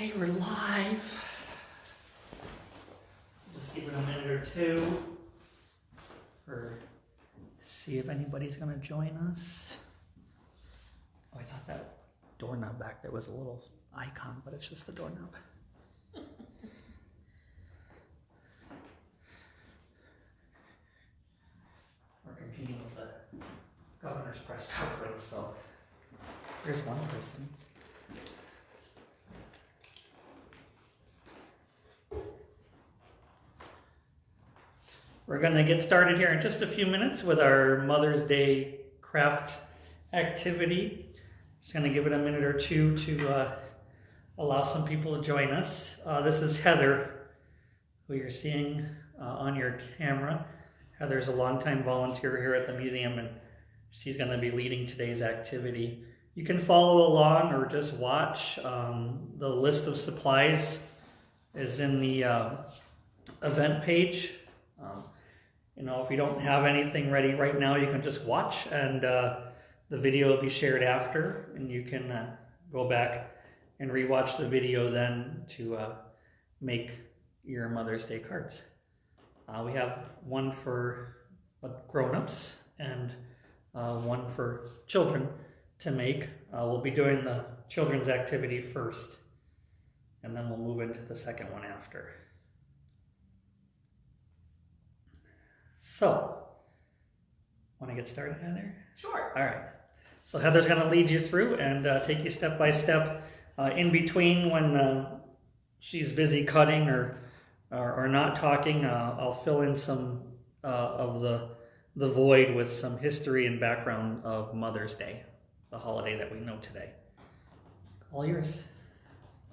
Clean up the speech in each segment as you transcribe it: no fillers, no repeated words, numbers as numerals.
Okay, we're live. Just give it a minute or two for see if anybody's gonna join us. Oh, I thought that doorknob back there was a little icon, but it's just a doorknob. We're competing with the governor's press conference, so here's one person. We're going to get started here in just a few minutes with our Mother's Day craft activity. Just going to give it a minute or two to allow some people to join us. This is Heather, who you're seeing on your camera. Heather's a longtime volunteer here at the museum, and she's going to be leading today's activity. You can follow along or just watch. The list of supplies is in the event page. You know, if you don't have anything ready right now, you can just watch, and the video will be shared after, and you can go back and rewatch the video then to make your Mother's Day cards. We have one for grown-ups and one for children to make. We'll be doing the children's activity first, and then we'll move into the second one after. So, want to get started, Heather? Sure. All right. So Heather's going to lead you through and take you step by step. In between, when she's busy cutting or not talking, I'll fill in some of the void with some history and background of Mother's Day, the holiday that we know today. All yours.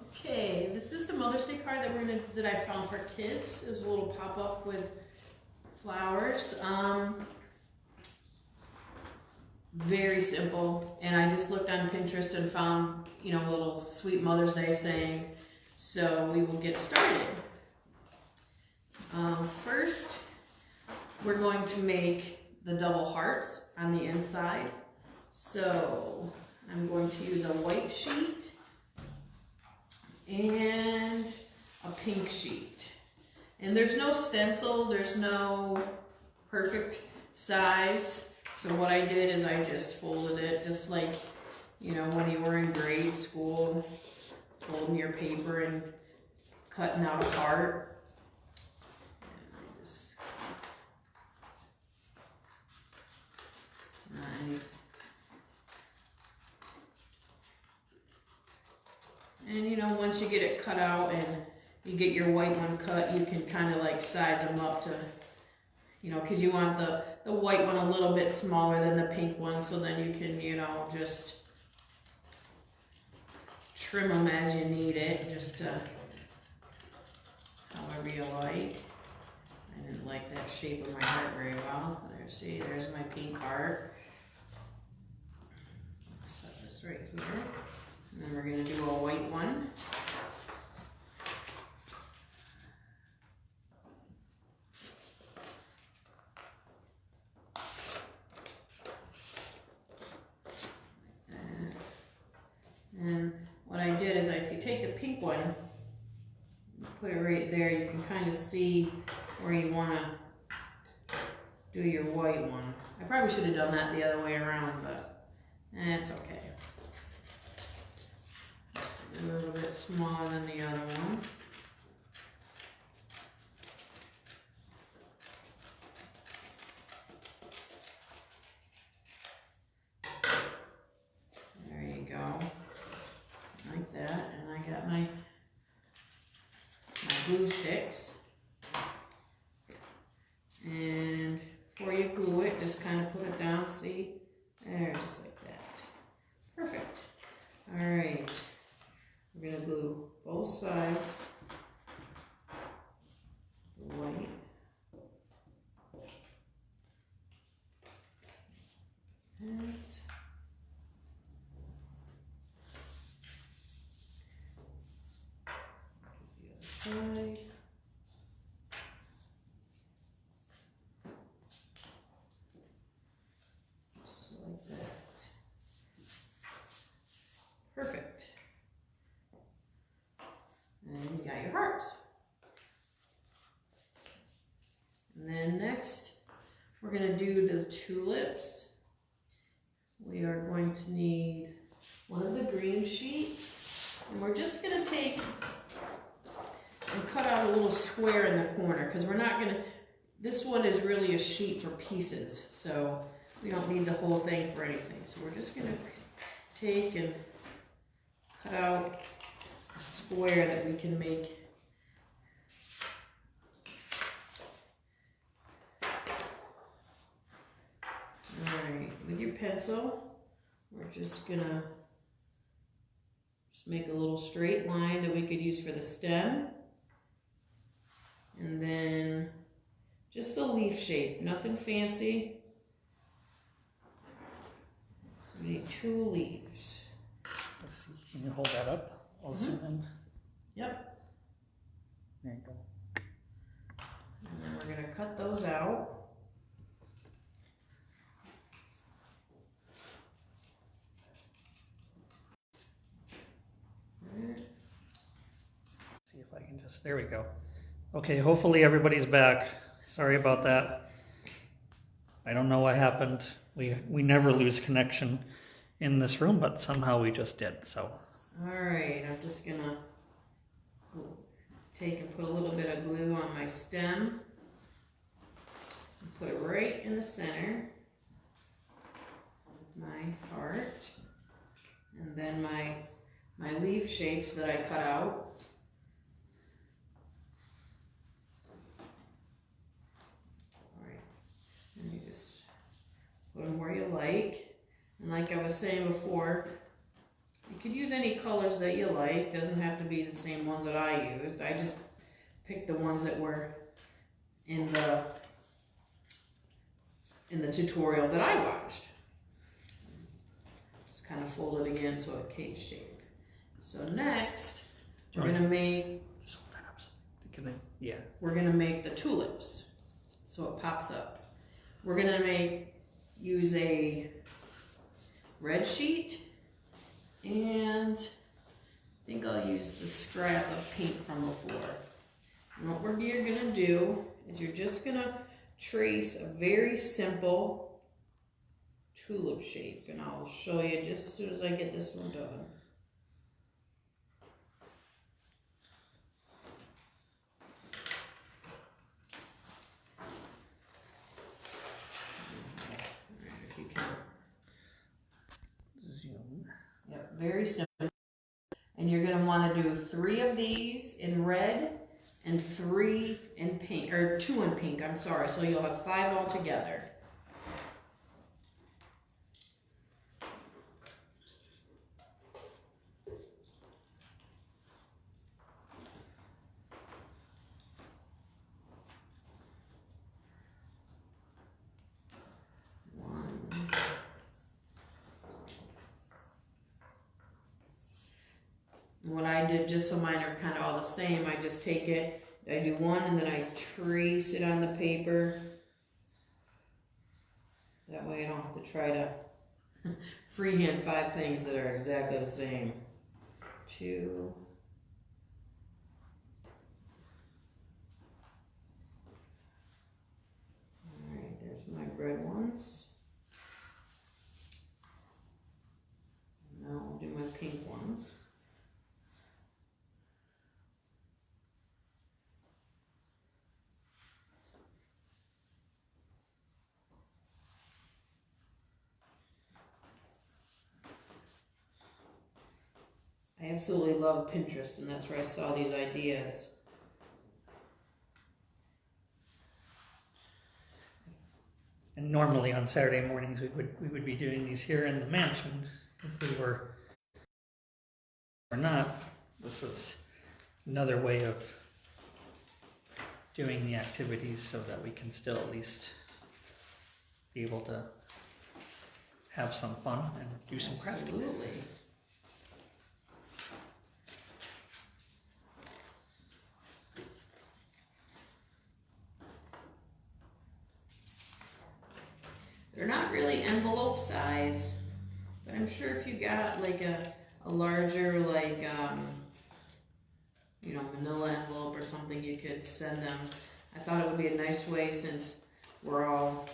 Okay, this is the Mother's Day card that I found for kids. It was a little pop-up with flowers. Very simple, and I just looked on Pinterest and found, you know, a little sweet Mother's Day saying. So we will get started. First, we're going to make the double hearts on the inside. So I'm going to use a white sheet and a pink sheet. And there's no stencil, there's no perfect size. So what I did is I just folded it just like, you know, when you were in grade school, folding your paper and cutting out a heart. And you know, once you get it cut out and you get your white one cut, you can kind of like size them up to, you know, because you want the white one a little bit smaller than the pink one, so then you can, you know, just trim them as you need it, just however you like. I didn't like that shape of my heart very well. There, see, there's my pink heart. Set this right here. And then we're going to do a white one. And what I did is, if you take the pink one, put it right there, you can kind of see where you want to do your white one. I probably should have done that the other way around, but it's okay. Just a little bit smaller than the other one. There you go. Like that, and I got my glue sticks, and before you glue it, just kind of put it down, see, there, just like that. Perfect. All right, we're gonna glue both sides, the white, and side. Just like that. Perfect. we are going to need one of the green sheets, and we're just going to take and cut out a little square in the corner, because we're not going to, this one is really a sheet for pieces, so we don't need the whole thing for anything. So we're just going to take and cut out a square that we can make. Alright, with your pencil, we're just gonna make a little straight line that we could use for the stem. And then just a leaf shape, nothing fancy. We need 2 leaves. Let's see, can you hold that up? I'll zoom in. Yep. There you go. And then we're gonna cut those out. See if I can just, there we go. Okay, hopefully everybody's back. Sorry about that. I don't know what happened. We never lose connection in this room, but somehow we just did, so. All right, I'm just gonna take and put a little bit of glue on my stem. And put it right in the center of my heart. And then my leaf shapes that I cut out. And you just put them where you like. And like I was saying before, you could use any colors that you like. Doesn't have to be the same ones that I used. I just picked the ones that were in the tutorial that I watched. Just kind of fold it again so it came shape. So next, we're gonna make. Just hold that up. Can I, yeah. We're gonna make the tulips, so it pops up. We're gonna use a red sheet, and I think I'll use the scrap of pink from before. And what you're gonna do is you're just gonna trace a very simple tulip shape, and I'll show you just as soon as I get this one done. Yep, very simple. And you're going to want to do 3 of these in red and 3 in pink, or 2 in pink, I'm sorry. So you'll have 5 altogether. What I did, just so mine are kind of all the same, I just take it, I do 1 and then I trace it on the paper. That way I don't have to try to freehand 5 things that are exactly the same. 2. Alright, there's my red ones. Now I'll do my pink ones. I absolutely love Pinterest, and that's where I saw these ideas. And normally on Saturday mornings we would be doing these here in the mansion if we were or not. This is another way of doing the activities so that we can still at least be able to have some fun and do some crafting. Absolutely. They're not really envelope size, but I'm sure if you got like a larger, like, you know, manila envelope or something, you could send them. I thought it would be a nice way, since we're all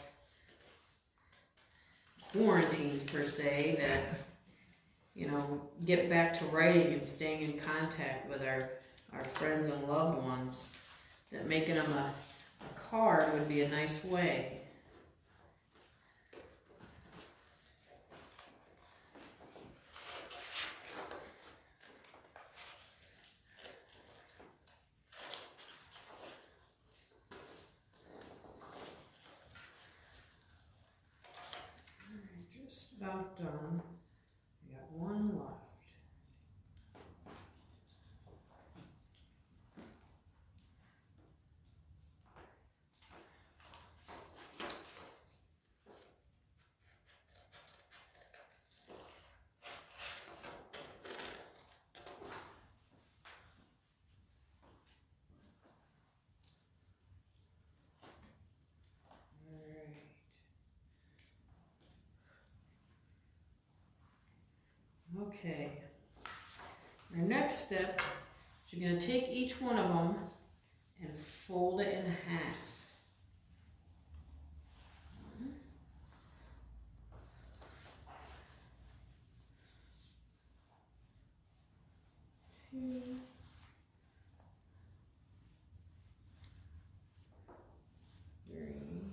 quarantined per se, that, you know, get back to writing and staying in contact with our friends and loved ones, that making them a card would be a nice way. Alright, just about done. We got one left. Okay, our next step is you're going to take each one of them and fold it in half. Two, three,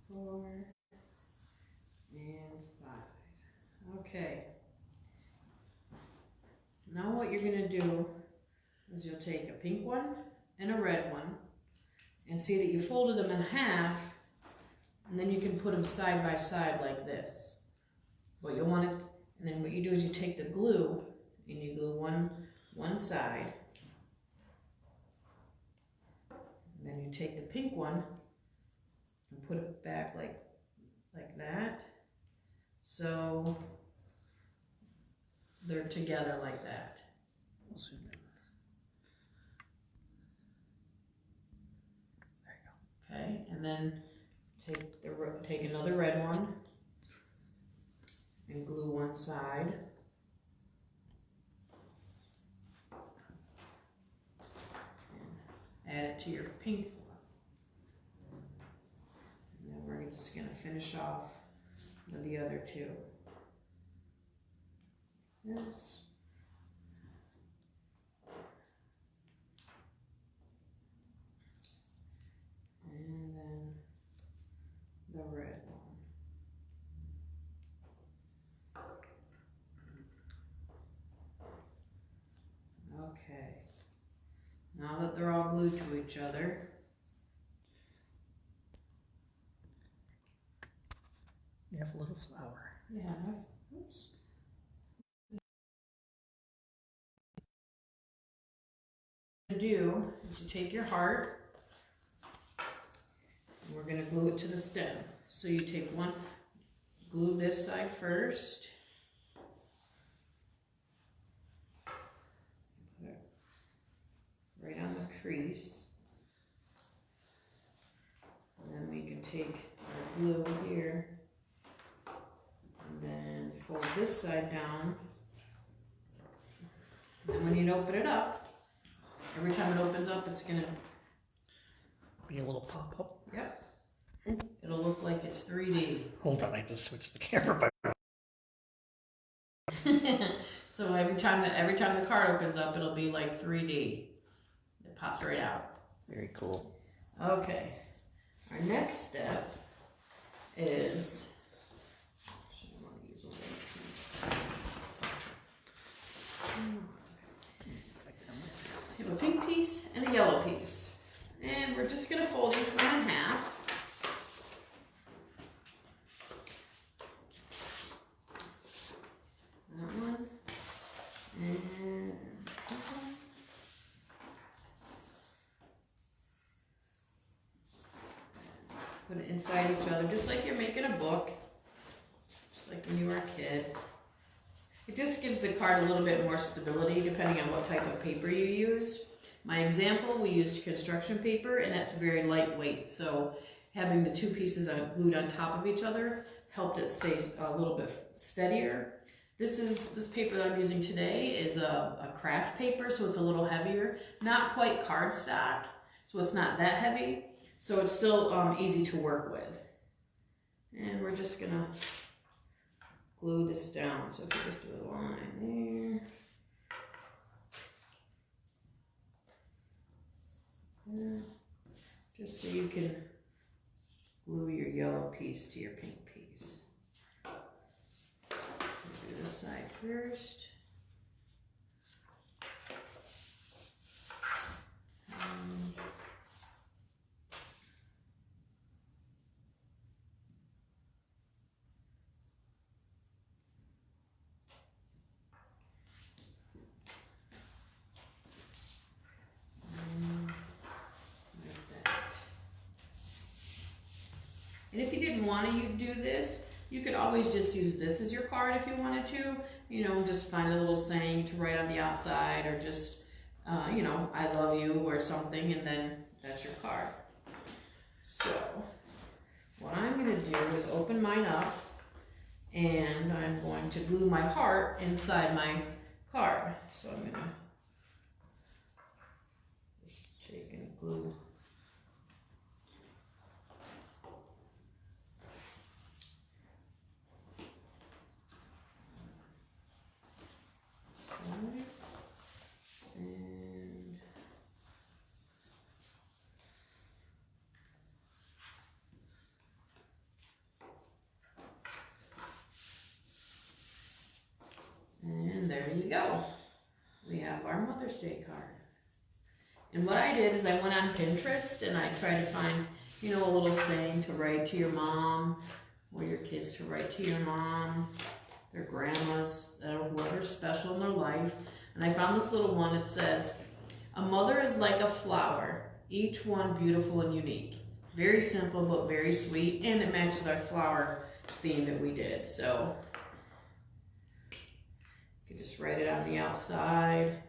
4, and 5. Okay. Now what you're going to do is you'll take a pink one and a red one and see that you folded them in half, and then you can put them side by side like this. What you'll want to, and then what you do is you take the glue and you glue one side, and then you take the pink one and put it back like that, so they're together like that. Okay, and then take another red one and glue one side. And add it to your pink one. And then we're just going to finish off with the other two. Yes. And then the red one. Okay. Now that they're all glued to each other, You have a little flower. yeah, oops. What you do is you take your heart, and we're going to glue it to the stem. So you take one, glue this side first, put it right on the crease, and then we can take our glue here and then fold this side down, and then when you open it up, every time it opens up, it's going to Be a little pop-up. Yep. It'll look like it's 3D. Hold on, I just switched the camera. So every time the card opens up, it'll be like 3D. It pops right out. Very cool. Okay. Our next step is, actually, I want to use a white piece. We have a pink piece and a yellow piece. And we're just going to fold each one in half. That one. And that one. Put it inside each other, just like you're making a book. Just like when you were a kid. It just gives the card a little bit more stability depending on what type of paper you used. My example, we used construction paper, and that's very lightweight, so having the two pieces glued on top of each other helped it stay a little bit steadier. This paper that I'm using today is a craft paper, so it's a little heavier. Not quite cardstock, so it's not that heavy, so it's still easy to work with. And we're just gonna glue this down. So if you just do a line there, just so you can glue your yellow piece to your pink piece. Do this side first. And if you didn't want to do this, you could always just use this as your card if you wanted to. You know, just find a little saying to write on the outside, or just, you know, I love you or something, and then that's your card. So, what I'm going to do is open mine up, and I'm going to glue my heart inside my card. So I'm going to just take and glue. And there you go. We have our Mother's Day card. And what I did is I went on Pinterest and I tried to find, you know, a little saying to write to your mom, or your kids to write to your mom, their grandmas, whoever's special in their life. And I found this little one. It says, a mother is like a flower, each one beautiful and unique. Very simple, but very sweet. And it matches our flower theme that we did. So you can just write it on the outside.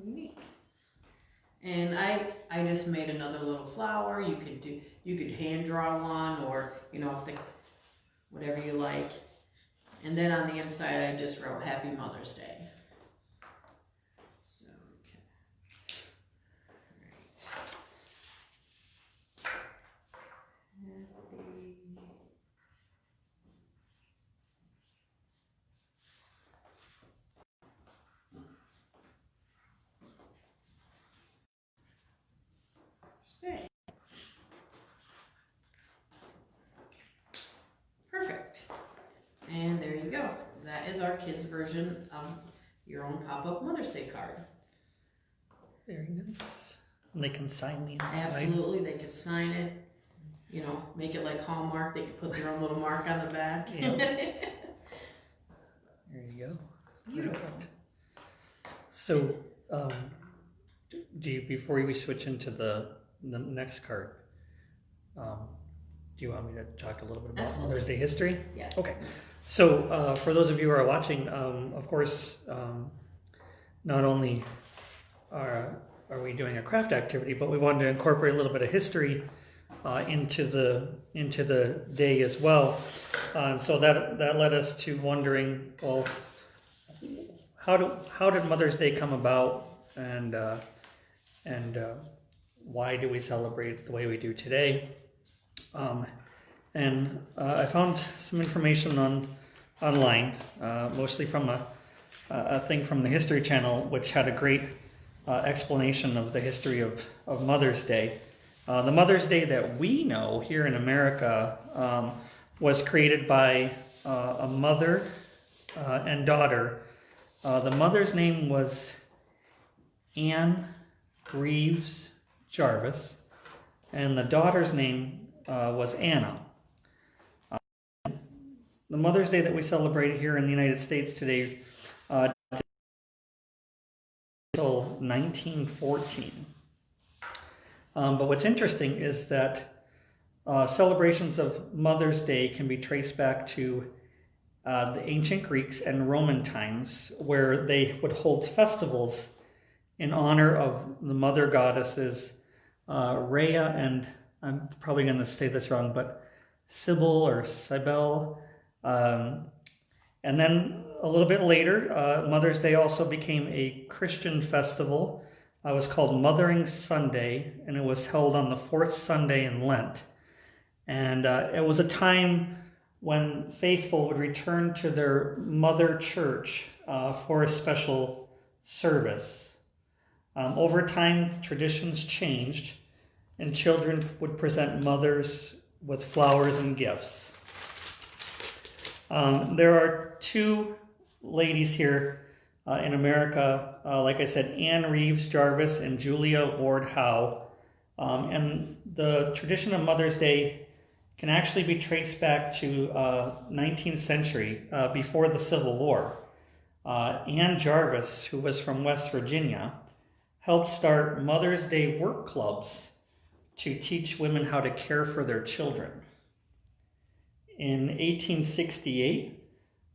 Unique. And I just made another little flower. You could hand draw one, or you know, if the whatever you like. And then on the inside I just wrote Happy Mother's Day. So okay. Stay. Perfect. And there you go. That is our kids' version of your own pop-up Mother's Day card. Very nice. And they can sign the inside. Absolutely, they could sign it. You know, make it like Hallmark. They could put their own little mark on the back. Yeah. There you go. Beautiful. Perfect. So, do you, before we switch into the next card, do you want me to talk a little bit about Absolutely. Mother's Day history? Yeah. Okay. So, for those of you who are watching, of course, not only are we doing a craft activity, but we wanted to incorporate a little bit of history into the day as well. So that led us to wondering, well, how did Mother's Day come about, and why do we celebrate the way we do today? And I found some information online, mostly from a thing from the History Channel, which had a great explanation of the history of Mother's Day. The Mother's Day that we know here in America was created by a mother and daughter. The mother's name was Anne Greaves Jarvis, and the daughter's name was Anna. The Mother's Day that we celebrate here in the United States today until 1914. But what's interesting is that celebrations of Mother's Day can be traced back to the ancient Greeks and Roman times, where they would hold festivals in honor of the mother goddesses Rhea and, I'm probably going to say this wrong, but Sybil or Cybele. And then a little bit later, Mother's Day also became a Christian festival. It was called Mothering Sunday, and it was held on the fourth Sunday in Lent. And it was a time when faithful would return to their mother church for a special service. Over time, traditions changed, and children would present mothers with flowers and gifts. There are two ladies here in America, like I said, Anne Reeves Jarvis and Julia Ward Howe. And the tradition of Mother's Day can actually be traced back to 19th century, before the Civil War. Anne Jarvis, who was from West Virginia, helped start Mother's Day work clubs to teach women how to care for their children. In 1868,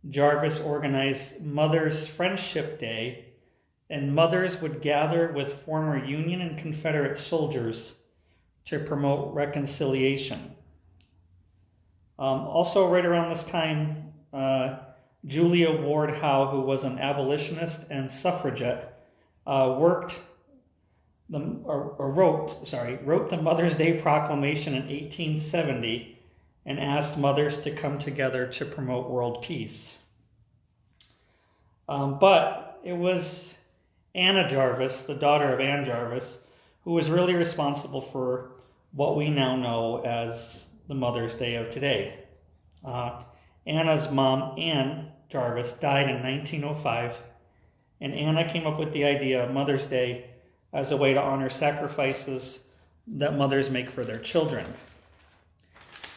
Jarvis organized Mother's Friendship Day, and mothers would gather with former Union and Confederate soldiers to promote reconciliation. Also, right around this time, Julia Ward Howe, who was an abolitionist and suffragette, wrote the Mother's Day Proclamation in 1870 and asked mothers to come together to promote world peace. But it was Anna Jarvis, the daughter of Anne Jarvis, who was really responsible for what we now know as the Mother's Day of today. Anna's mom, Anne Jarvis, died in 1905, and Anna came up with the idea of Mother's Day as a way to honor sacrifices that mothers make for their children.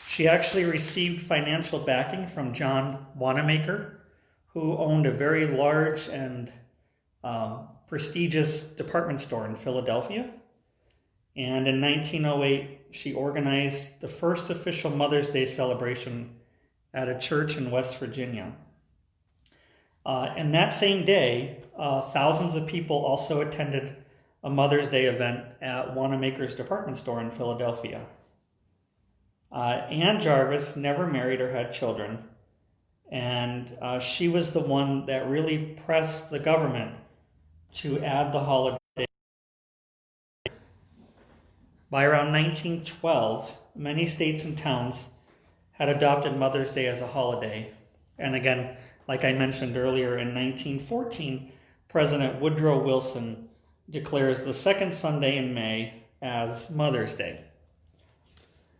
She actually received financial backing from John Wanamaker, who owned a very large and prestigious department store in Philadelphia. And in 1908, she organized the first official Mother's Day celebration at a church in West Virginia. And that same day, thousands of people also attended a Mother's Day event at Wanamaker's department store in Philadelphia. Anne Jarvis never married or had children, and she was the one that really pressed the government to add the holiday. By around 1912, many states and towns had adopted Mother's Day as a holiday. And again, like I mentioned earlier, in 1914, President Woodrow Wilson declares the second Sunday in May as Mother's Day.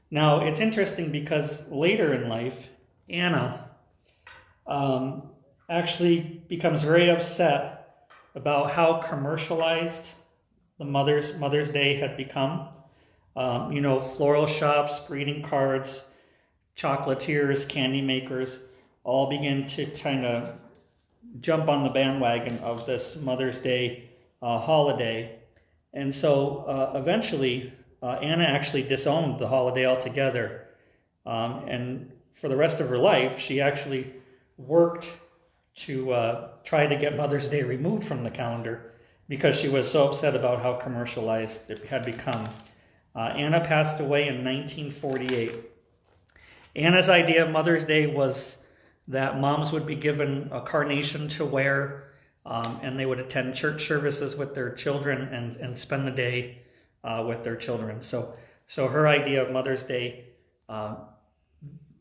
Now, it's interesting because later in life, Anna actually becomes very upset about how commercialized the Mother's Day had become. Floral shops, greeting cards, chocolatiers, candy makers all begin to kind of jump on the bandwagon of this Mother's Day holiday. And so eventually, Anna actually disowned the holiday altogether. And for the rest of her life, she actually worked to try to get Mother's Day removed from the calendar because she was so upset about how commercialized it had become. Anna passed away in 1948. Anna's idea of Mother's Day was that moms would be given a carnation to wear, and they would attend church services with their children and spend the day with their children. So her idea of Mother's Day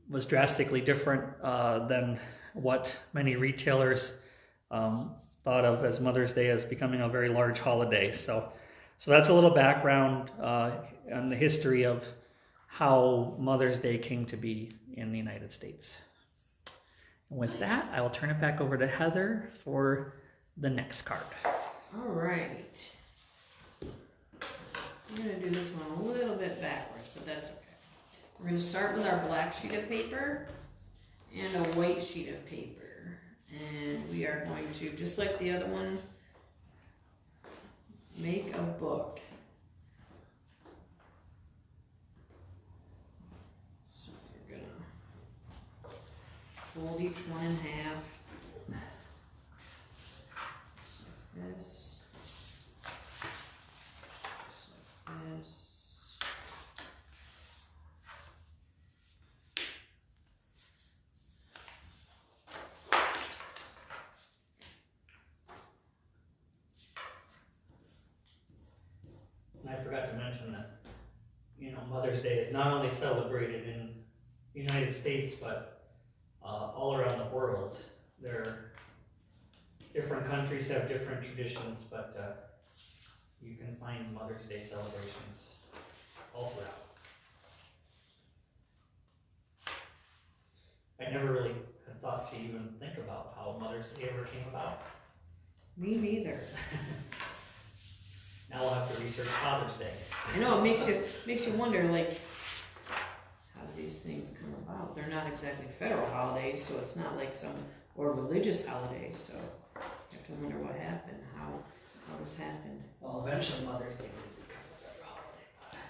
was drastically different than what many retailers thought of as Mother's Day as becoming a very large holiday. So that's a little background on the history of how Mother's Day came to be in the United States. And with that, I will turn it back over to Heather for the next card. All right. I'm going to do this one a little bit backwards, but that's okay. We're going to start with our black sheet of paper and a white sheet of paper. And we are going to, just like the other one, make a book. So we're going to fold each one in half. Just like this. Just like this. And I forgot to mention that, you know, Mother's Day is not only celebrated in the United States, but all around the world. Different countries have different traditions, but you can find Mother's Day celebrations all throughout. I never really had thought to even think about how Mother's Day ever came about. Me neither. Now we'll have to research Father's Day. I know, it makes you wonder, like, how do these things come about? They're not exactly federal holidays, so it's not like or religious holidays, so you have to wonder what happened, how this happened. Well, eventually Mother's Day will become a federal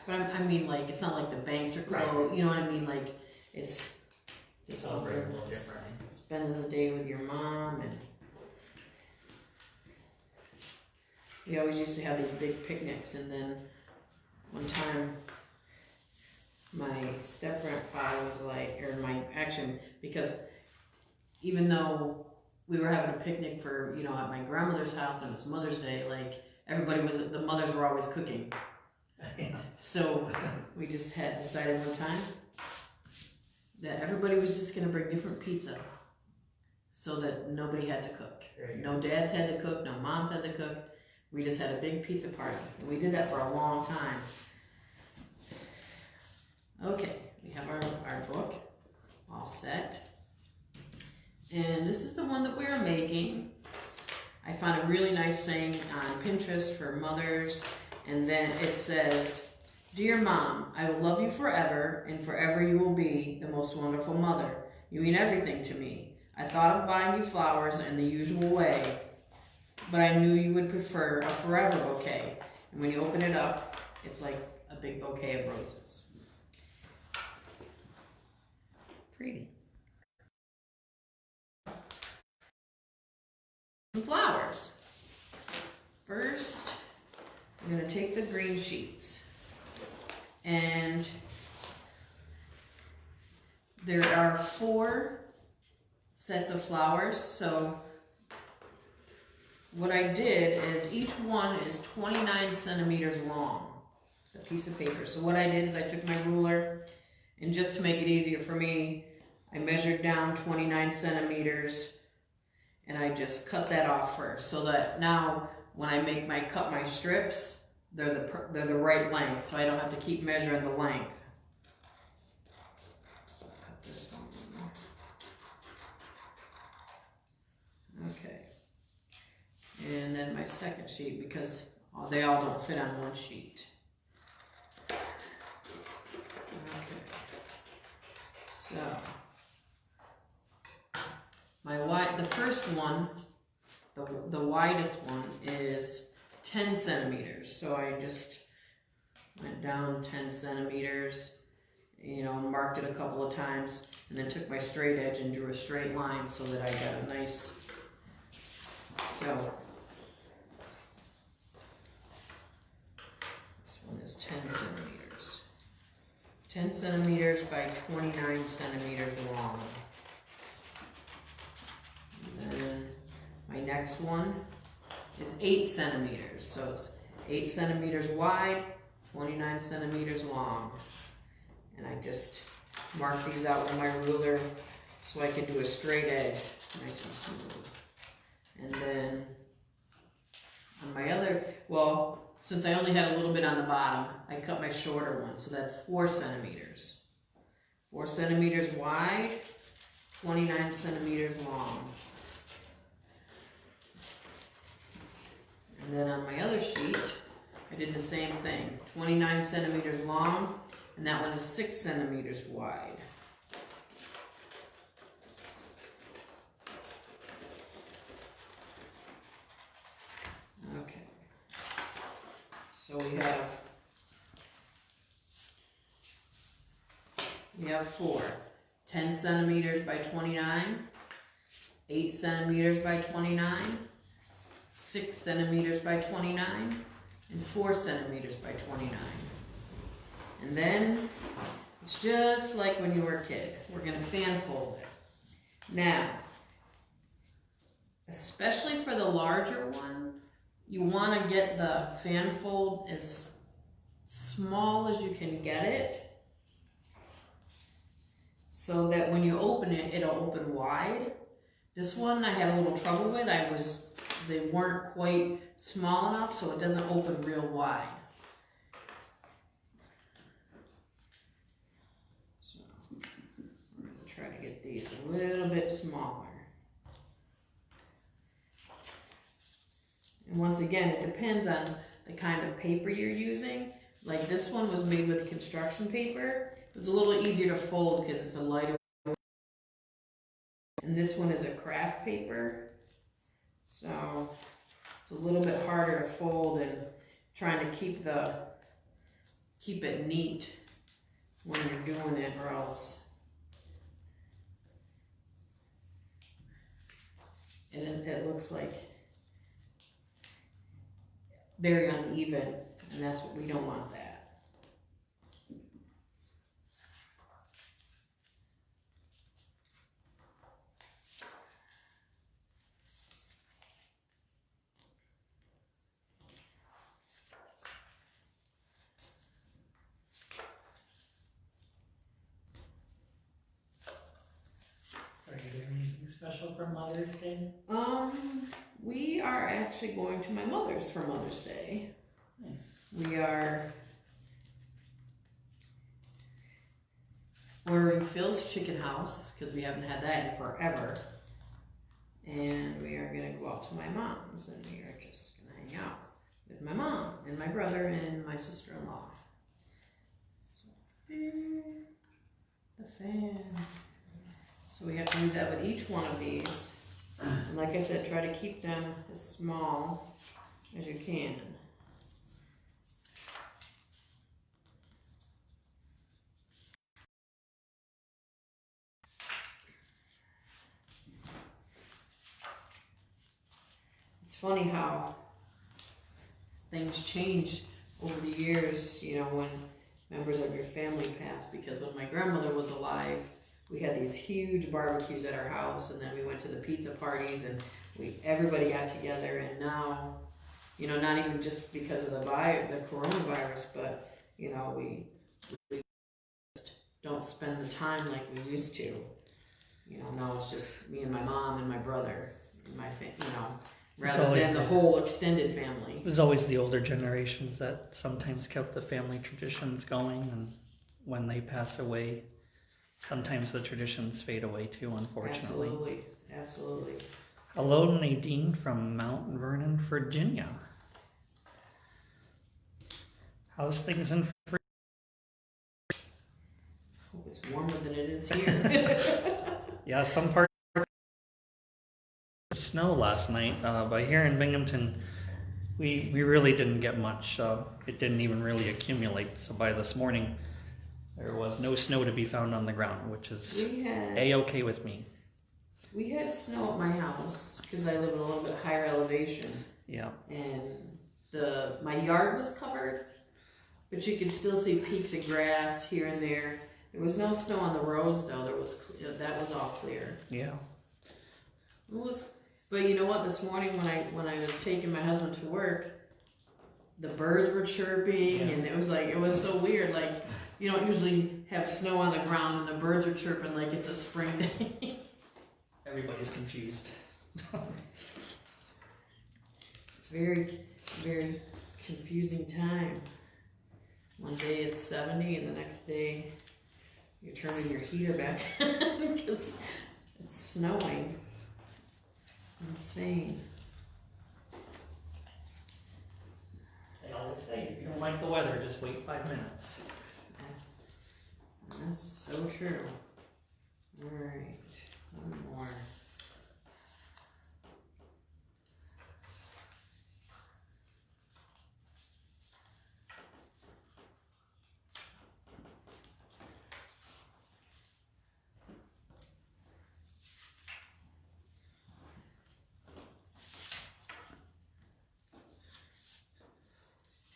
holiday. But I mean, like, it's not like the banks are closed, Right. You know what I mean? Like, it's just Celebrate a something little that's differently. spending the day with your mom, and we always used to have these big picnics, and then one time my step-grandfather was like, because even though we were having a picnic for, you know, at my grandmother's house and it was Mother's Day, like, the mothers were always cooking. Yeah. So we just had decided one time that everybody was just going to bring different pizza so that nobody had to cook. No dads had to cook, no moms had to cook. We just had a big pizza party. And we did that for a long time. Okay, we have our book all set. And this is the one that we are making. I found a really nice saying on Pinterest for mothers. And then it says, "Dear Mom, I will love you forever, and forever you will be the most wonderful mother. You mean everything to me. I thought of buying you flowers in the usual way, but I knew you would prefer a forever bouquet." And when you open it up, it's like a big bouquet of roses. Pretty. Some flowers. First, I'm going to take the green sheets. And there are 4 sets of flowers, so what I did is each one is 29 centimeters long, the piece of paper. So what I did is I took my ruler, and just to make it easier for me, I measured down 29 centimeters, and I just cut that off first, so that now when I cut my strips, they're the right length, so I don't have to keep measuring the length. Cut this one. Okay. And then my second sheet, because they all don't fit on one sheet. Okay. So, the first one, the widest one is 10 centimeters. So I just went down 10 centimeters, you know, marked it a couple of times, and then took my straight edge and drew a straight line so that I got a nice, so this one is 10 centimeters. 10 centimeters by 29 centimeters long. And then my next one is 8 centimeters. So it's 8 centimeters wide, 29 centimeters long. And I just mark these out with my ruler so I can do a straight edge, nice and smooth. And then on my other, well, since I only had a little bit on the bottom, I cut my shorter one, so that's 4 centimeters. 4 centimeters wide, 29 centimeters long. And then on my other sheet, I did the same thing. 29 centimeters long, and that one is 6 centimeters wide. Okay, so we have 4, 10 centimeters by 29, 8 centimeters by 29, 6 centimeters by 29, and 4 centimeters by 29. And then, it's just like when you were a kid. We're gonna fan fold it. Now, especially for the larger one, you wanna get the fan fold as small as you can get it, so that when you open it, it'll open wide. This one I had a little trouble with. They weren't quite small enough, so it doesn't open real wide. So we're gonna try to get these a little bit smaller. And once again, it depends on the kind of paper you're using. Like this one was made with construction paper. It was a little easier to fold because it's a lighter. And this one is a craft paper. So it's a little bit harder to fold and trying to keep it neat when you're doing it, or else it looks like very uneven, and that's what we don't want that. Are you doing anything special for Mother's Day? We are actually going to my mother's for Mother's Day. Nice. We are ordering Phil's Chicken House because we haven't had that in forever. And we are going to go out to my mom's, and we are just going to hang out with my mom and my brother and my sister-in-law. So, the fan. So we have to do that with each one of these. And like I said, try to keep them as small as you can. It's funny how things change over the years, you know, when members of your family pass, because when my grandmother was alive, we had these huge barbecues at our house, and then we went to the pizza parties, and everybody got together. And now, you know, not even just because of the coronavirus, but you know, we just don't spend the time like we used to. You know, now it's just me and my mom and my brother and my you know, rather than the whole extended family. It was always the older generations that sometimes kept the family traditions going, and when they pass away, sometimes the traditions fade away too, unfortunately. Absolutely, absolutely. Hello, Nadine from Mount Vernon, Virginia. How's things in Virginia? Hope it's warmer than it is here. Yeah, some parts of snow last night, but here in Binghamton, we really didn't get much. It didn't even really accumulate. So by this morning, there was no snow to be found on the ground, which is A-okay with me. We had snow at my house because I live in a little bit higher elevation. Yeah. And my yard was covered, but you could still see peaks of grass here and there. There was no snow on the roads though. That was all clear. Yeah. But you know what? This morning when I was taking my husband to work, the birds were chirping, and it was so weird. Like, you don't usually have snow on the ground and the birds are chirping like it's a spring day. Everybody's confused. It's very, very confusing time. One day it's 70 and the next day you're turning your heater back because it's snowing. It's insane. They always say, if you don't like the weather, just wait 5 minutes. That's so true. Alright, one more.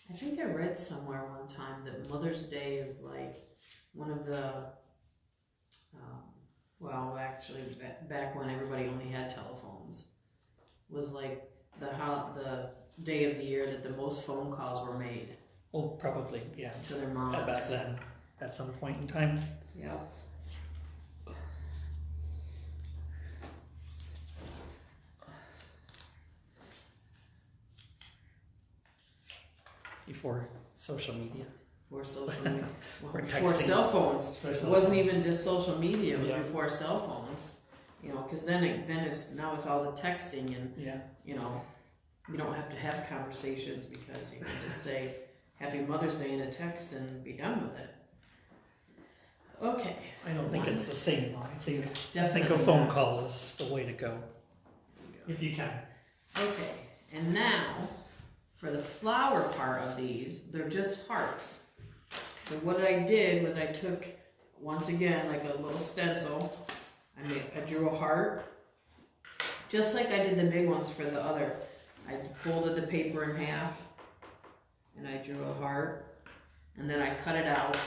I think I read somewhere one time that Mother's Day is like one of the, well, actually, it was back when everybody only had telephones, was like the day of the year that the most phone calls were made. Well, probably, yeah. To their moms. Back then, at some point in time. Yep. Before social media. Before social media. Or Before texting. cell phones. Before It cell wasn't phones. even just social media, it was Yeah. before cell phones. You know, because then now it's all the texting and, Yeah. you know, you don't have to have conversations because you can just say Happy Mother's Day in a text and be done with it. Okay. I don't think it's the same. I think Definitely a phone not. call is the way to go. If you can. Okay, and now for the flower part of these, they're just hearts. So what I did was I took, once again, like a little stencil, I drew a heart, just like I did the big ones for the other. I folded the paper in half, and I drew a heart, and then I cut it out.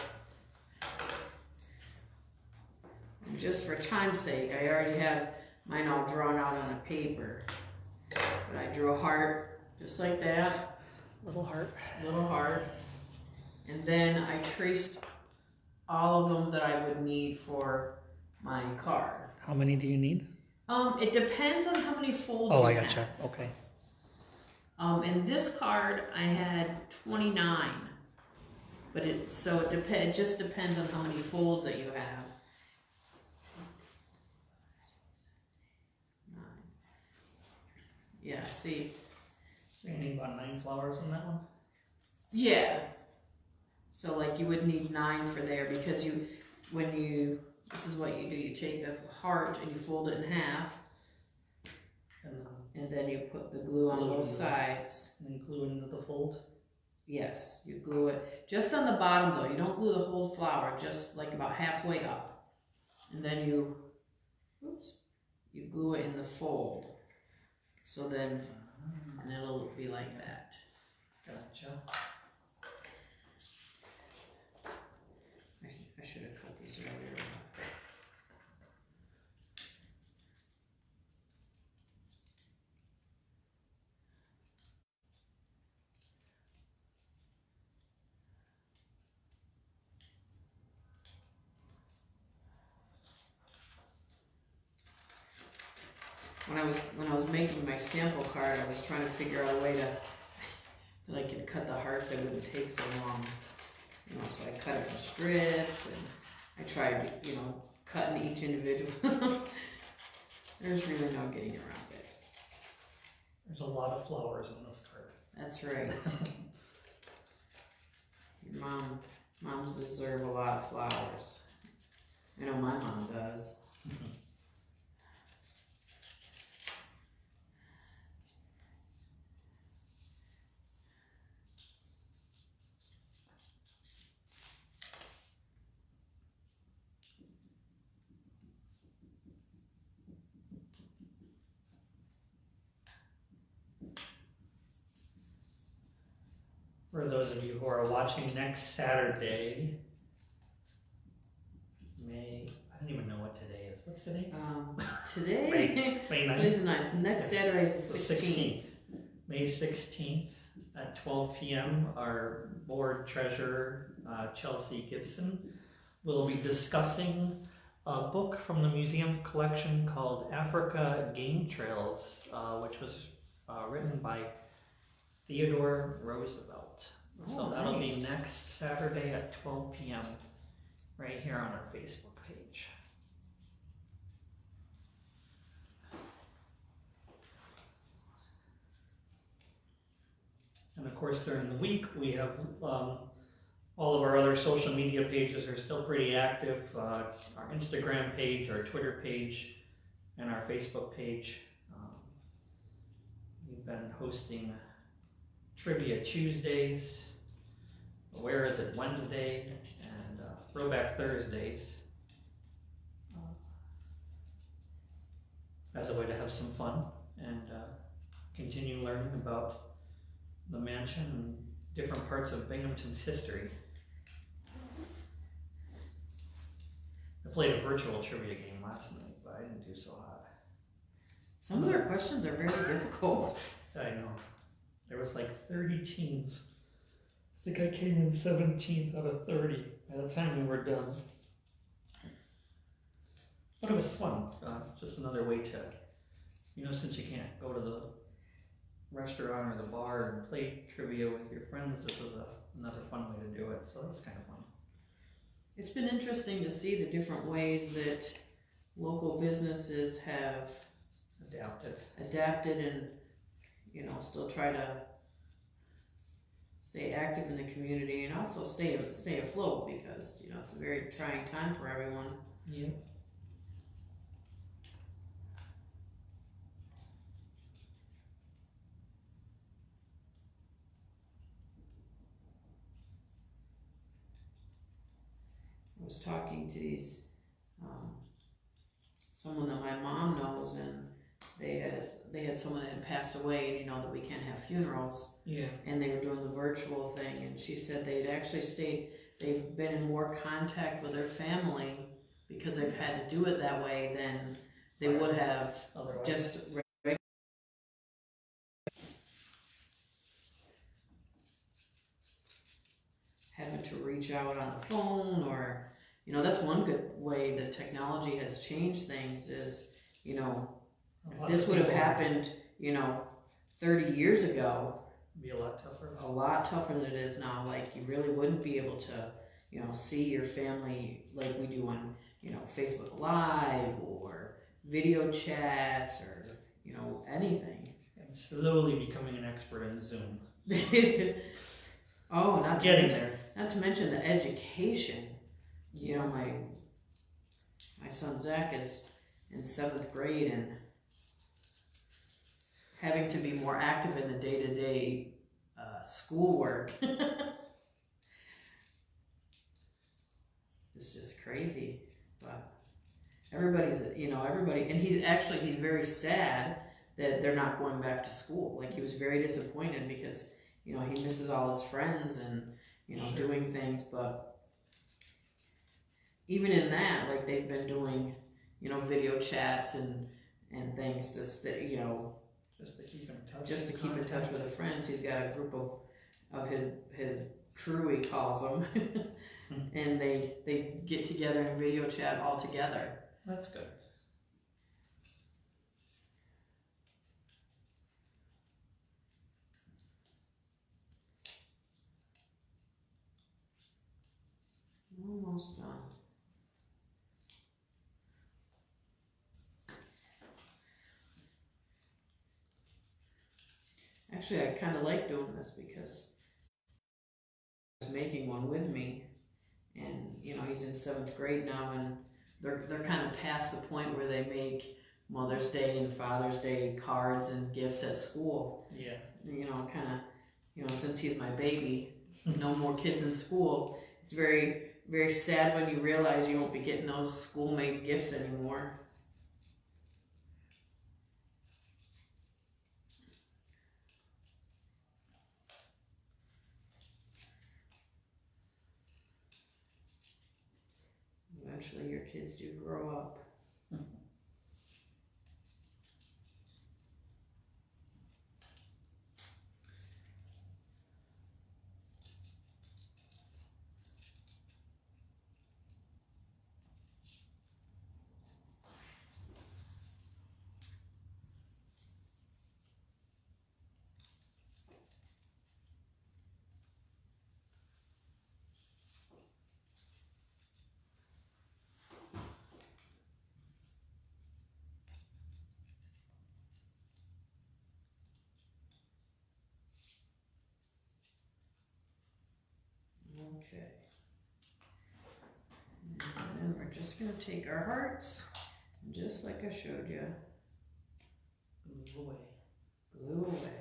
And just for time's sake, I already have mine all drawn out on a paper. But I drew a heart, just like that. Little heart. Little heart. And then I traced all of them that I would need for my card. How many do you need? It depends on how many folds Oh, you I gotcha. have. Okay. In this card, I had 29. But it just depends on how many folds that you have. 9. Yeah, see. So you need about 9 flowers on that one? Yeah. So like you would need 9 for there because this is what you do. You take the heart and you fold it in half. And then you put the glue on both sides. And then glue it into the fold? Yes, you glue it. Just on the bottom though. You don't glue the whole flower, just like about halfway up. And then you glue it in the fold. So then, and it'll be like that. Gotcha. I should have cut these earlier. When I was making my sample card, I was trying to figure out a way that I could cut the hearts that wouldn't take so long. You know, so I cut it in strips, and I tried, cutting each individual. There's really no getting around it. There's a lot of flowers in this card. That's right. Your moms deserve a lot of flowers. I know my mom does. For those of you who are watching next Saturday, I don't even know what today is. What's today? Today, May 9th. today's the 9th. Next Saturday is the 16th. May 16th at 12 p.m. Our board treasurer, Chelsea Gibson, will be discussing a book from the museum collection called Africa Game Trails, which was written by Theodore Roosevelt. So that'll be next Saturday at 12 p.m. right here on our Facebook page. And of course, during the week, we have All of our other social media pages are still pretty active. Our Instagram page, our Twitter page, and our Facebook page. We've been hosting Trivia Tuesdays, Where Is It Wednesday, and Throwback Thursdays as a way to have some fun and continue learning about the mansion and different parts of Binghamton's history. I played a virtual trivia game last night, but I didn't do so hot. Some of their questions are very difficult. I know. There was like 30 teams. I think I came in 17th out of 30 by the time we were done. But it was fun. Just another way to, since you can't go to the restaurant or the bar and play trivia with your friends, this was another fun way to do it. So it was kind of fun. It's been interesting to see the different ways that local businesses have adapted and, still try to stay active in the community and also stay afloat because, it's a very trying time for everyone. Yeah. I was talking to these, someone that my mom knows, and they had someone that had passed away, and that we can't have funerals. Yeah. And they were doing the virtual thing, and she said they'd actually they've been in more contact with their family because they've had to do it that way than they would have otherwise. Just having to reach out on the phone, or that's one good way that technology has changed things is, if this would have happened, 30 years ago, it'd be a lot tougher. A lot tougher than it is now. Like, you really wouldn't be able to, see your family like we do on, Facebook Live or video chats or, anything. And slowly becoming an expert in Zoom. Oh, Not to mention the education. My son Zach is in 7th grade and having to be more active in the day-to-day schoolwork. It's just crazy. But everybody, and he's very sad that they're not going back to school. Like, he was very disappointed because, he misses all his friends and, Sure. doing things, but even in that, like, they've been doing, video chats and things to stay, just to keep in touch. Just to keep in touch with the friends. He's got a group of his crew, he calls them, and they get together and video chat all together. That's good. Almost done. Actually, I kind of like doing this because he's making one with me, and he's in 7th grade now, and they're kind of past the point where they make Mother's Day and Father's Day cards and gifts at school. Yeah. Kind of, since he's my baby, no more kids in school. It's very, very sad when you realize you won't be getting those school-made gifts anymore. Eventually your kids do grow up. Okay. And then we're just going to take our hearts, just like I showed you. Glue away. Glue away.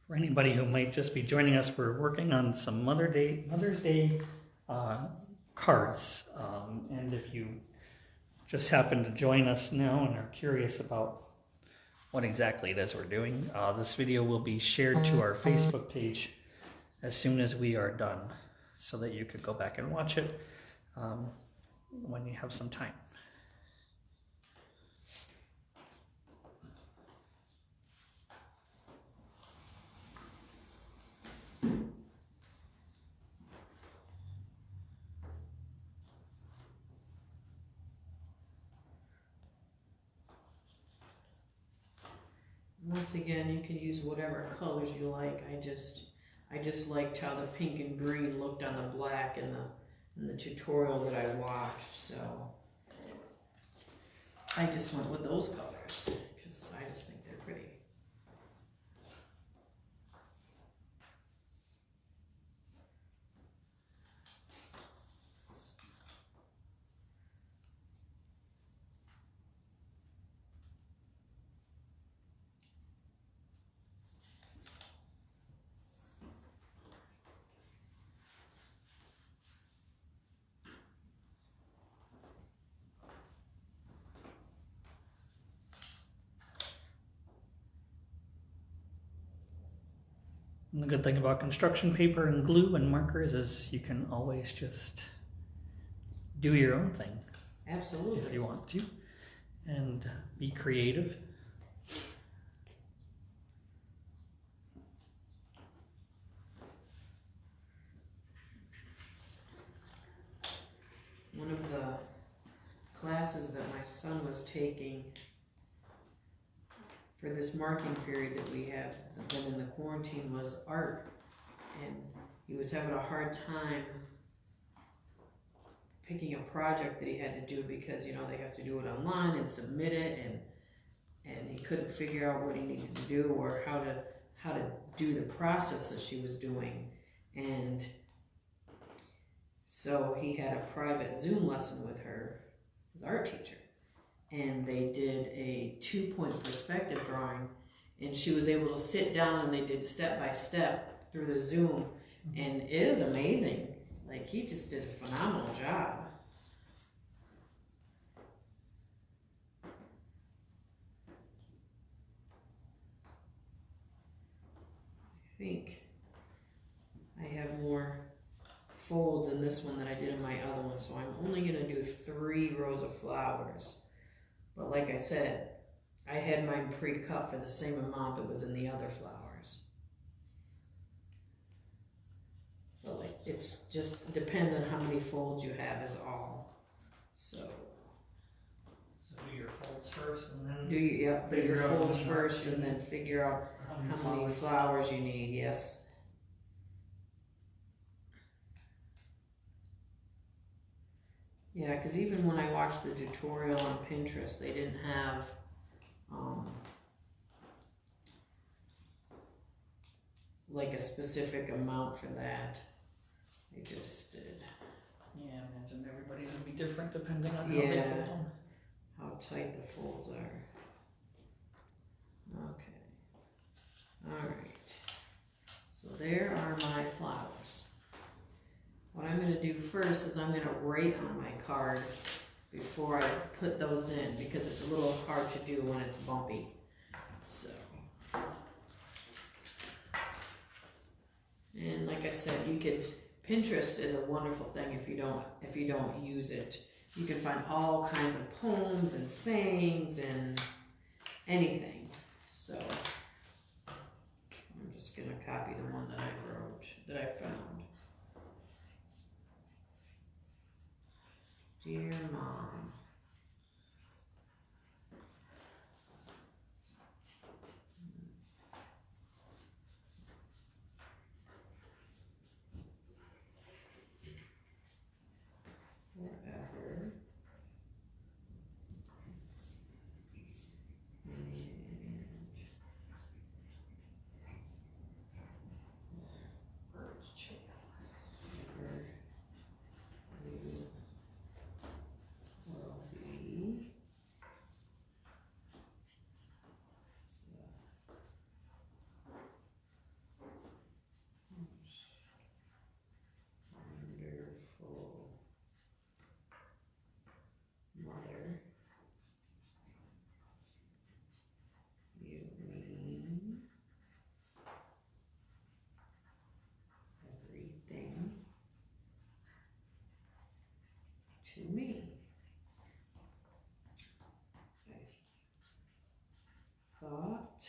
For anybody who might just be joining us, we're working on some Mother's Day cards. And if you just happen to join us now and are curious about what exactly it is we're doing, this video will be shared to our Facebook page as soon as we are done, so that you could go back and watch it when you have some time. Once again, you can use whatever colors you like. I just liked how the pink and green looked on the black in the tutorial that I watched, so I just went with those colors because I just think they're pretty. And the good thing about construction paper and glue and markers is you can always just do your own thing. Absolutely. If you want to, and be creative. One of the classes that my son was taking for this marking period that we had been in the quarantine was art, and he was having a hard time picking a project that he had to do because, you know, they have to do it online and submit it, and he couldn't figure out what he needed to do or how to do the process that she was doing. And so he had a private Zoom lesson with her, his art teacher, and they did a 2-point perspective drawing, and she was able to sit down and they did step by step through the Zoom, and it was amazing. Like, he just did a phenomenal job. I think I have more folds in this one than I did in my other one, so I'm only going to do 3 rows of flowers. But like I said, I had mine pre-cut for the same amount that was in the other flowers. But like, it's just depends on how many folds you have is all. So do your folds first and then do your folds first and then figure out how many flowers you need. Yes. Yeah, because even when I watched the tutorial on Pinterest, they didn't have like a specific amount for that. They just did. Yeah, I imagine everybody's would be different depending on how they fold them. How tight the folds are. Okay. Alright. So there are my flowers. What I'm going to do first is I'm going to write on my card before I put those in, because it's a little hard to do when it's bumpy. So, and like I said, you could, Pinterest is a wonderful thing if you don't use it. You can find all kinds of poems and sayings and anything. So I'm just gonna copy the one that I wrote, that I found. Dear Mom. Forever. Mother, you mean everything to me. I thought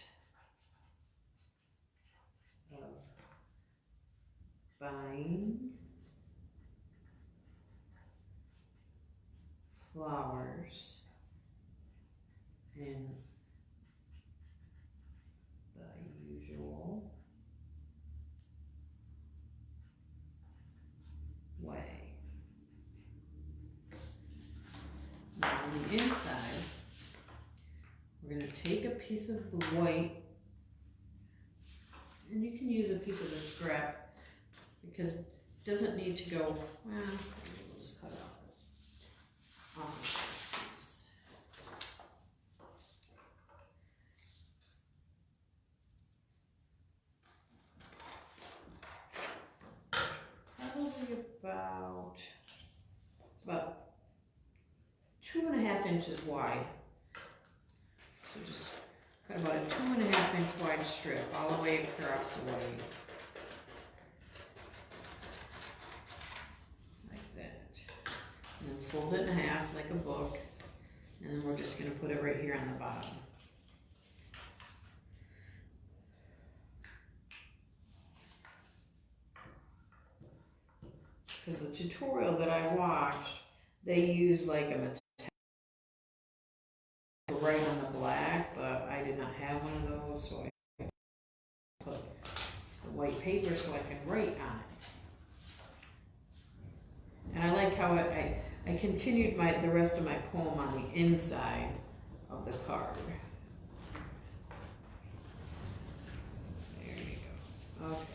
of buying flowers in the usual way. Now on the inside, we're going to take a piece of the white, and you can use a piece of the scrap because it doesn't need to go, well, we'll just cut it off this piece. Probably it's about 2.5 inches wide. So just cut about a 2.5 inch wide strip all the way across the way. Like that. And then fold it in half like a book. And then we're just going to put it right here on the bottom. Because the tutorial that I watched, they use like a metallic right on the black, but I did not have one of those, so I put the white paper so I can write on it. And I like how I continued the rest of my poem on the inside of the card. There you go. Okay.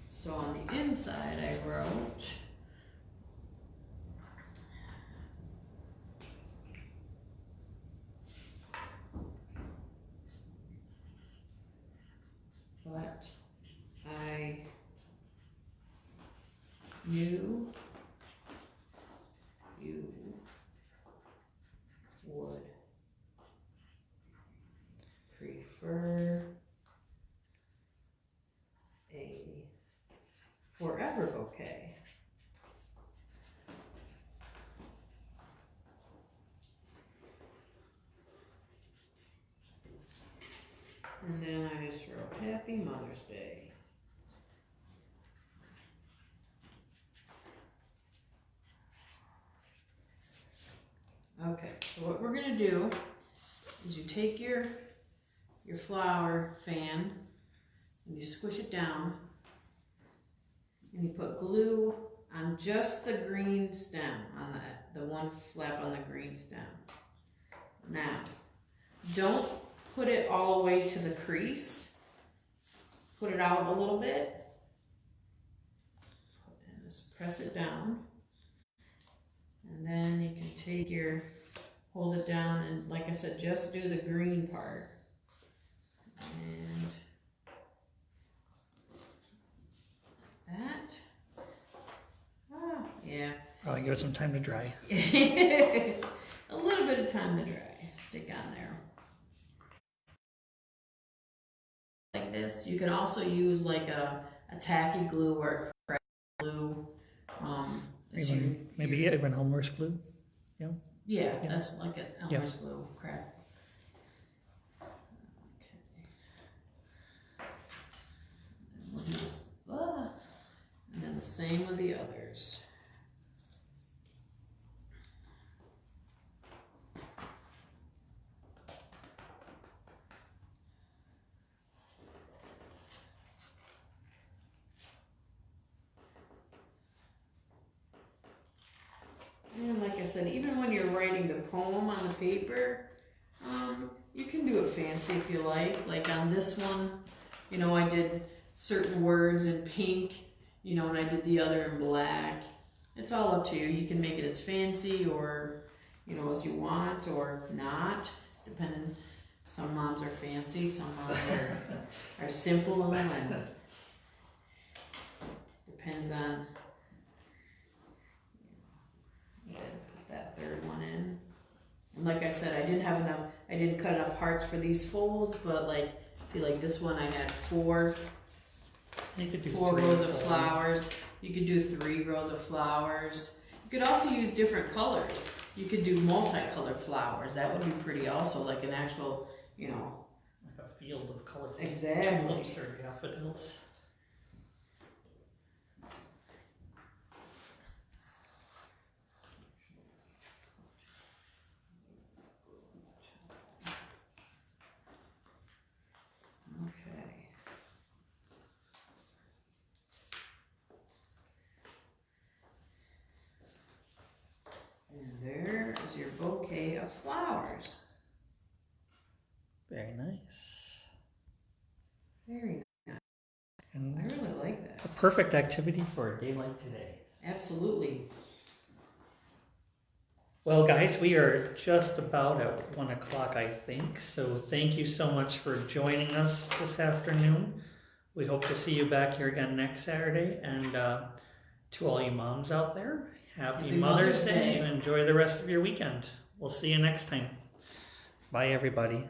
So on the inside I wrote, but I knew you would prefer a forever bouquet. And then I just wrote Happy Mother's Day. Okay, so what we're going to do is you take your flower fan and you squish it down and you put glue on just the green stem, on the one flap on the green stem. Now, don't put it all the way to the crease. Put it out a little bit and just press it down. And then you can take hold it down, and like I said, just do the green part. And that. Ah, yeah. Probably give it some time to dry. time to dry. Stick on there. Like this. You can also use like a tacky glue or a craft glue. Maybe even Elmer's glue. Yeah. Yeah, that's like an Elmer's glue craft. Okay. And we'll do this. And then the same with the others. And like I said, even when you're writing the poem on the paper, you can do it fancy if you like. Like on this one, you know, I did certain words in pink, you know, and I did the other in black. It's all up to you. You can make it as fancy or, you know, as you want or not, depending. Some moms are fancy, some moms are simple and depends on. Put that third one in. And like I said, I didn't cut enough hearts for these folds, but like, see, like this one I had four rows of flowers. You could do 3 rows of flowers. You could also use different colors. You could do multicolored flowers. That would be pretty also, like an actual, you know. Like a field of colorful exactly. tulips or daffodils. Okay. And there is your bouquet of flowers. Very nice. Very nice. And I really like that. a perfect activity for a day like today. Absolutely. Well, guys, we are just about at 1 o'clock, I think. So thank you so much for joining us this afternoon. We hope to see you back here again next Saturday. And to all you moms out there, happy Mother's Day and enjoy the rest of your weekend. We'll see you next time. Bye, everybody.